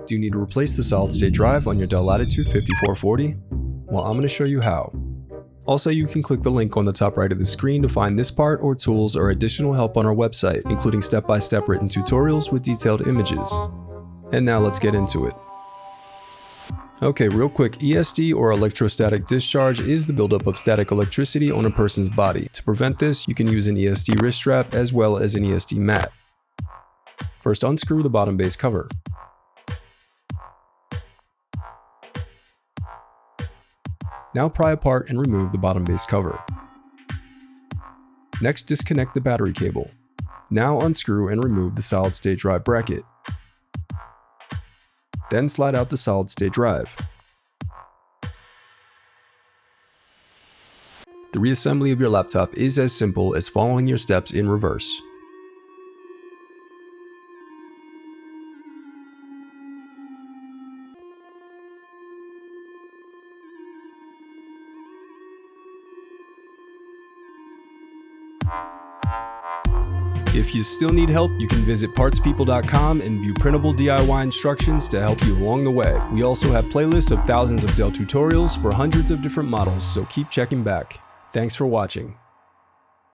Do you need to replace the solid-state drive on your Dell Latitude 5440? Well, I'm going to show you how. Also, you can click the link on the top right of the screen to find this part or tools or additional help on our website, including step-by-step written tutorials with detailed images. And now let's get into it. Okay, real quick, ESD or electrostatic discharge is the buildup of static electricity on a person's body. To prevent this, you can use an ESD wrist strap as well as an ESD mat. First, unscrew the bottom base cover. Now pry apart and remove the bottom base cover. Next, disconnect the battery cable. Now unscrew and remove the solid-state drive bracket. Then slide out the solid-state drive. The reassembly of your laptop is as simple as following your steps in reverse. If you still need help, you can visit partspeople.com and view printable DIY instructions to help you along the way. We also have playlists of thousands of Dell tutorials for hundreds of different models, so keep checking back. Thanks for watching.